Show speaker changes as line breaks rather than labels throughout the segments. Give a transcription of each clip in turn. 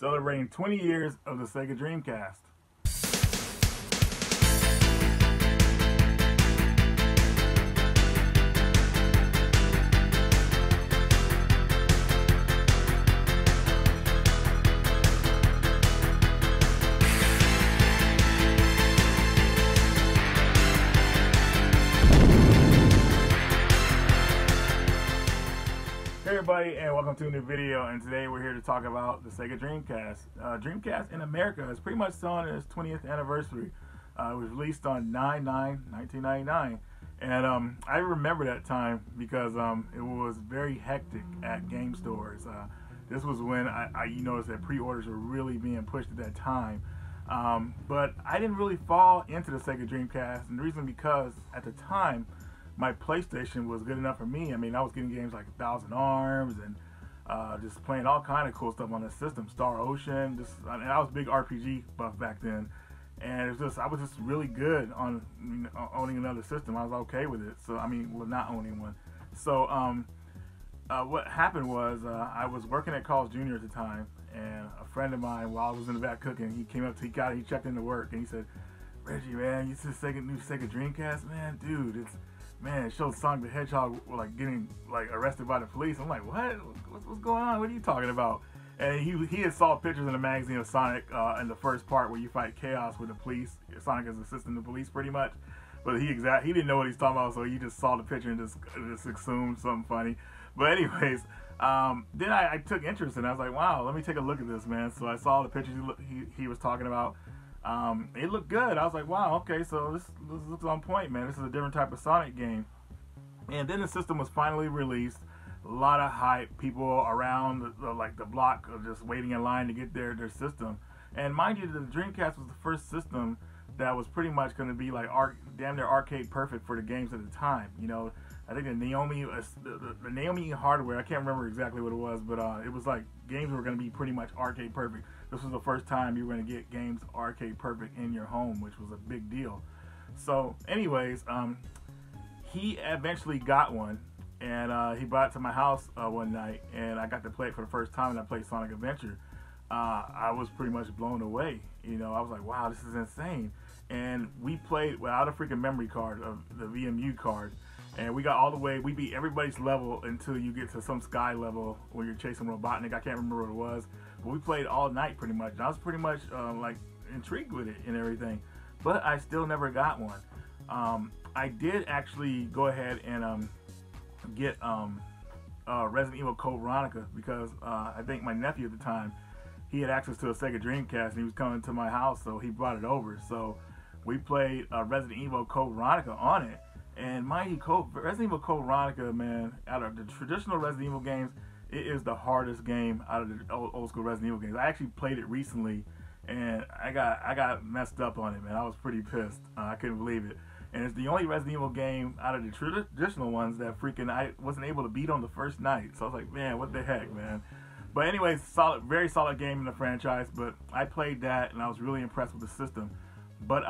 celebrating 20 years of the Sega Dreamcast. Hey everybody, and welcome to a new video. And today we're here to talk about the Sega Dreamcast. Dreamcast in America is pretty much still on its 20th anniversary. It was released on 9/9/1999, and I remember that time because it was very hectic at game stores. This was when you noticed that pre-orders were really being pushed at that time. But I didn't really fall into the Sega Dreamcast, and the reason because at the time my PlayStation was good enough for me. I mean, I was getting games like 1,000 Arms and just playing all kind of cool stuff on the system. Star Ocean, and I was a big RPG buff back then, and I was just really good on owning another system. I was okay with it. So I mean, well, not owning one. So what happened was I was working at Carl's Jr. at the time, and a friend of mine, while I was in the back cooking, he came up to he checked into work, and he said, "Reggie, man, you see the new Sega Dreamcast, man, dude, it showed Sonic the Hedgehog like getting like arrested by the police." I'm like, what? What's going on? What are you talking about? And he had saw pictures in the magazine of Sonic in the first part where you fight Chaos with the police. Sonic is assisting the police pretty much, but he didn't know what he's talking about, so he just saw the picture and just assumed something funny. But anyways, then I took interest in it. I was like, wow, let me take a look at this, man. So I saw the pictures he was talking about. It looked good. I was like, wow, okay, so this looks on point, man. This is a different type of Sonic game. And then the system was finally released. A lot of hype. People around the block are just waiting in line to get their system. And mind you, the Dreamcast was the first system that was pretty much going to be like damn near arcade perfect for the games at the time. You know, I think the Naomi hardware, I can't remember exactly what it was, but it was like games were going to be pretty much arcade perfect. This was the first time you were going to get games arcade perfect in your home, which was a big deal. So anyways, he eventually got one, and he brought it to my house one night, and I got to play it for the first time, and I played Sonic Adventure. I was pretty much blown away. You know, I was like, wow, this is insane. And we played without a freaking memory card, of the VMU card. And we got all the way, we beat everybody's level until you get to some sky level where you're chasing Robotnik. I can't remember what it was, but we played all night pretty much. And I was pretty much like intrigued with it and everything, but I still never got one. I did actually go ahead and get Resident Evil Code Veronica because I think my nephew at the time, he had access to a Sega Dreamcast and he was coming to my house, so he brought it over. So we played Resident Evil Code Veronica on it. And mind you, Resident Evil Code Veronica, man, out of the traditional Resident Evil games, it is the hardest game out of the old school Resident Evil games. I actually played it recently, and I got messed up on it, man. I was pretty pissed. I couldn't believe it. And it's the only Resident Evil game out of the traditional ones that I wasn't able to beat on the first night. So I was like, man, what the heck, man. But anyways, very solid game in the franchise. But I played that, and I was really impressed with the system. But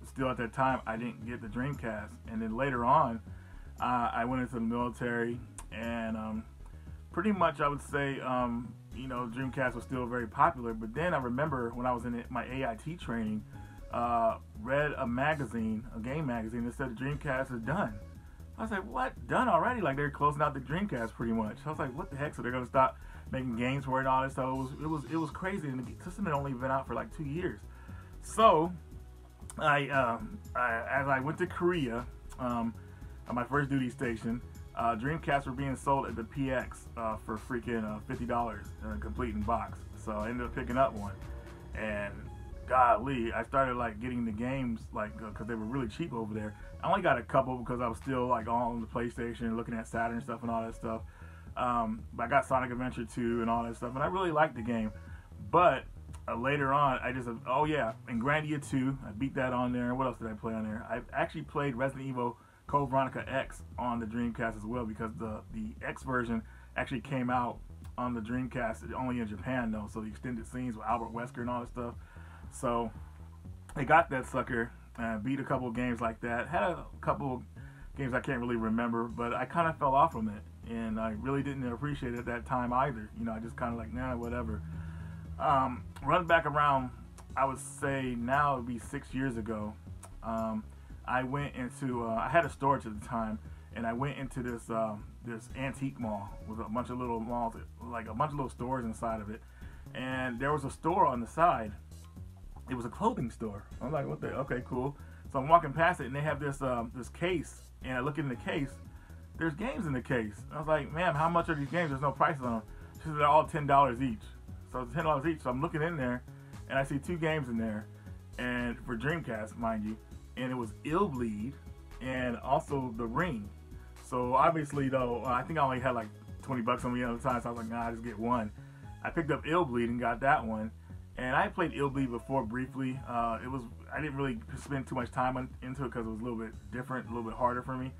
still at that time, I didn't get the Dreamcast. And then later on, I went into the military, and pretty much I would say, you know, Dreamcast was still very popular. But then I remember when I was in my AIT training, read a magazine, a game magazine, that said the Dreamcast is done. I was like, what? Done already? Like they're closing out the Dreamcast pretty much. I was like, what the heck? So they're gonna stop making games for it and all this stuff. It was crazy, and the system had only been out for like 2 years. So as I went to Korea on my first duty station, Dreamcasts were being sold at the PX for freaking $50 complete in box. So I ended up picking up one, and golly, I started like getting the games like because they were really cheap over there. I only got a couple because I was still like on the PlayStation looking at Saturn stuff and all that stuff. But I got Sonic Adventure 2 and all that stuff, and I really liked the game. But later on, oh yeah, and Grandia 2, I beat that on there. What else did I play on there? I actually played Resident Evil Code Veronica X on the Dreamcast as well, because the X version actually came out on the Dreamcast only in Japan though, so the extended scenes with Albert Wesker and all that stuff. So I got that sucker, beat a couple of games like that. Had a couple games I can't really remember, but I kind of fell off from it, and I really didn't appreciate it at that time either. You know, I just kind of like, nah, whatever. Run back around, I would say now it would be 6 years ago. Um, I went into, I had a storage at the time, and I went into this antique mall with a bunch of little malls, like a bunch of little stores inside of it. And there was a store on the side. It was a clothing store. I'm like, what the? Okay, cool. So I'm walking past it, and they have this case, and I look in the case. There's games in the case. I was like, ma'am, how much are these games? There's no prices on them. She said they're all $10 each. So it's $10 each. So I'm looking in there, and I see two games in there, and for Dreamcast, mind you, and it was Illbleed and also The Ring. So obviously, though, I think I only had like 20 bucks on me at the time, so I was like, nah, I just get one. I picked up Illbleed and got that one. And I played Illbleed before briefly. I didn't really spend too much time into it because it was a little bit different, a little bit harder for me.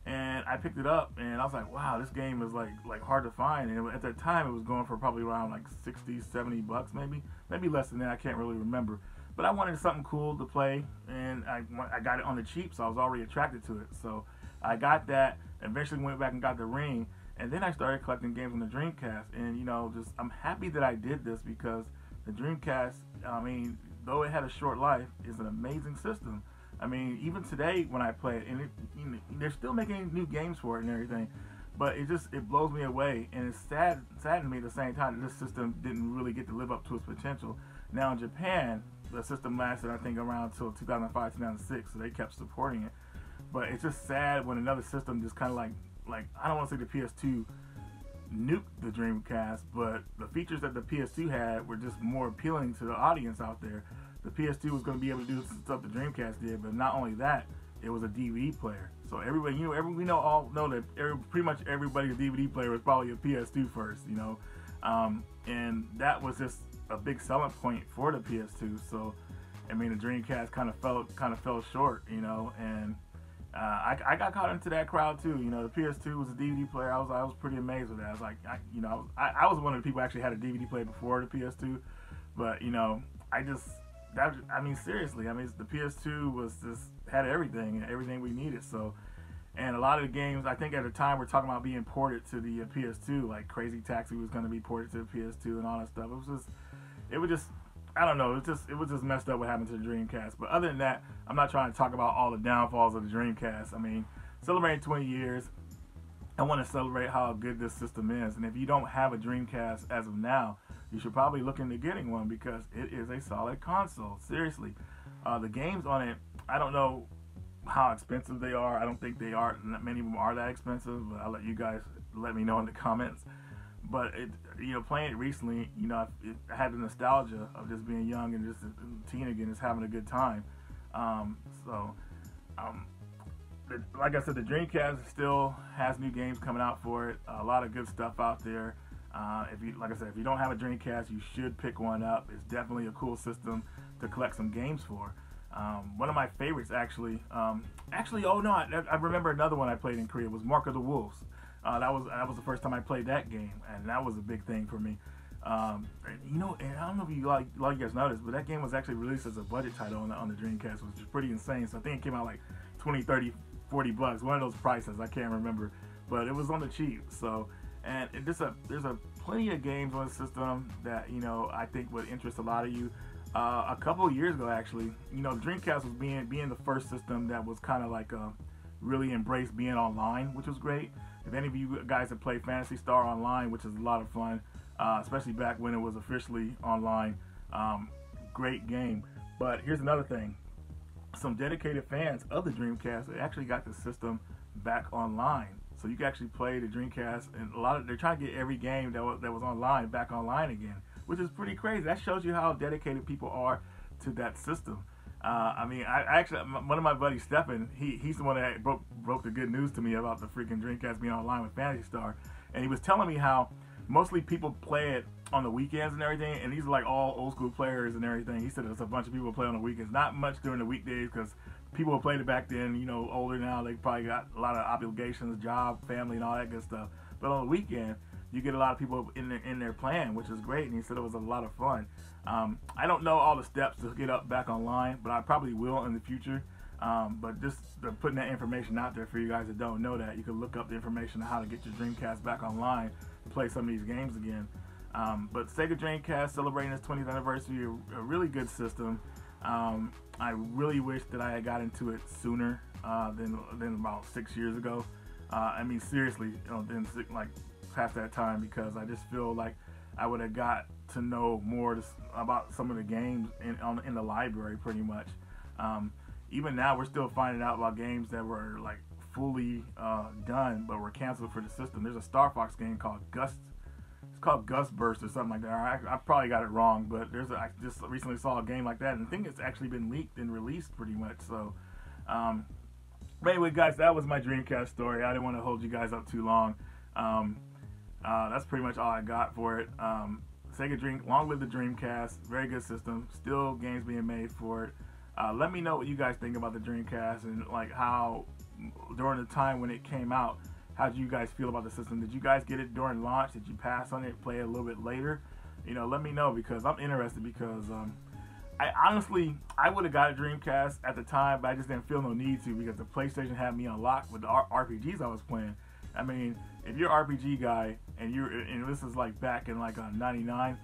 And I picked it up, and I was like, wow, this game is like hard to find. And at that time, it was going for probably around like 60, 70 bucks, maybe less than that. I can't really remember. But I wanted something cool to play, and I got it on the cheap, so I was already attracted to it. So I got that. Eventually went back and got the Ring, and then I started collecting games on the Dreamcast. And I'm happy that I did this because the Dreamcast, I mean, though it had a short life, is an amazing system. I mean, even today when I play it, and they're still making new games for it and everything, but it blows me away, and it's saddened me at the same time that this system didn't really get to live up to its potential. Now in Japan, the system lasted, I think, around until 2005, 2006, so they kept supporting it. But it's just sad when another system just kind of like I don't want to say the PS2 nuked the Dreamcast, but the features that the PS2 had were just more appealing to the audience out there. The PS2 was going to be able to do stuff the Dreamcast did, but not only that, it was a DVD player. So everybody, we all know that pretty much everybody's DVD player was probably a PS2 first, and that was just a big selling point for the PS2. So, I mean, the Dreamcast kind of fell short, and I got caught into that crowd too. The PS2 was a DVD player. I was pretty amazed with that. I was like, I was one of the people who actually had a DVD player before the PS2, but seriously, the PS2 was just had everything we needed. So, and a lot of the games, I think at the time we're talking about being ported to the PS2, like Crazy Taxi was going to be ported to the PS2 and all that stuff. It was just, I don't know, it was just messed up what happened to the Dreamcast. But other than that, I'm not trying to talk about all the downfalls of the Dreamcast. I mean, celebrating 20 years, I want to celebrate how good this system is. And if you don't have a Dreamcast as of now, you should probably look into getting one because it is a solid console. Seriously. The games on it, I don't know how expensive they are. I don't think they are. Many of them are that expensive, but I'll let you guys let me know in the comments. But playing it recently, I had the nostalgia of just being young and just a teen again, just having a good time. Like I said, the Dreamcast still has new games coming out for it. A lot of good stuff out there. If you don't have a Dreamcast, you should pick one up. It's definitely a cool system to collect some games for. One of my favorites, I remember another one I played in Korea was Mark of the Wolves. That was the first time I played that game, and that was a big thing for me. And I don't know if you guys noticed, but that game was actually released as a budget title on the Dreamcast, which is pretty insane. So I think it came out like 20, 30, 40 bucks, one of those prices, I can't remember, but it was on the cheap. So, and there's plenty of games on the system that I think would interest a lot of you. A couple of years ago, actually, Dreamcast was being the first system that was kind of like really embraced being online, which was great. If any of you guys have played Phantasy Star Online, which is a lot of fun, especially back when it was officially online, great game. But here's another thing. Some dedicated fans of the Dreamcast actually got the system back online. So you can actually play the Dreamcast, and they're trying to get every game that was online back online again, which is pretty crazy. That shows you how dedicated people are to that system. One of my buddies, Stefan, he's the one that broke the good news to me about the freaking Dreamcast being online with Phantasy Star, and he was telling me how mostly people play it on the weekends and everything, and these are like all old school players and everything. He said there's a bunch of people who play on the weekends, not much during the weekdays because people who played it back then, older now, they probably got a lot of obligations, job, family, and all that good stuff. But on the weekend, you get a lot of people in there playing, which is great, and he said it was a lot of fun. I don't know all the steps to get back online, but I probably will in the future. But just putting that information out there for you guys that don't know that, you can look up the information on how to get your Dreamcast back online to play some of these games again. But Sega Dreamcast celebrating its 20th anniversary, a really good system. I really wish that I had got into it sooner than about 6 years ago. I mean, seriously, than like past that time, because I just feel like I would have got to know more about some of the games in the library, pretty much. Even now, we're still finding out about games that were like fully done but were canceled for the system. There's a Star Fox game called Gust. It's called Gust Burst or something like that. I probably got it wrong, but I just recently saw a game like that, and I think it's actually been leaked and released pretty much. So, but anyway, guys, that was my Dreamcast story. I didn't want to hold you guys up too long. That's pretty much all I got for it. Long live the Dreamcast. Very good system. Still games being made for it. Let me know what you guys think about the Dreamcast, and like how during the time when it came out, how did you guys feel about the system? Did you guys get it during launch? Did you pass on it, play it a little bit later? Let me know, because I'm interested, because I would have got a Dreamcast at the time, but I just didn't feel no need to, because the PlayStation had me unlocked with the RPGs I was playing. I mean, if you're an RPG guy and this is like back in like '99,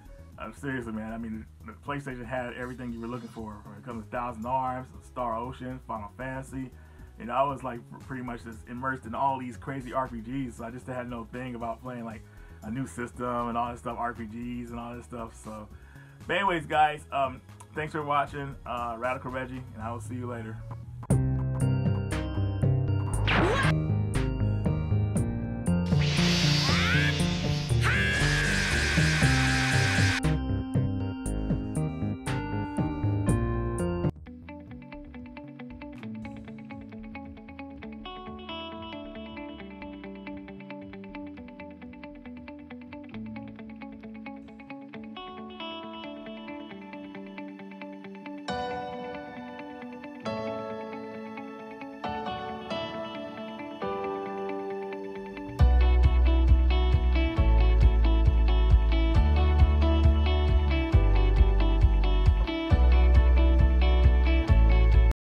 seriously, man. I mean, the PlayStation had everything you were looking for. When it comes to Thousand Arms, Star Ocean, Final Fantasy. I was like pretty much just immersed in all these crazy RPGs. So I just had no thing about playing like a new system and all this stuff, RPGs and all this stuff. So, but anyways, guys, thanks for watching. Radical Reggie, and I will see you later.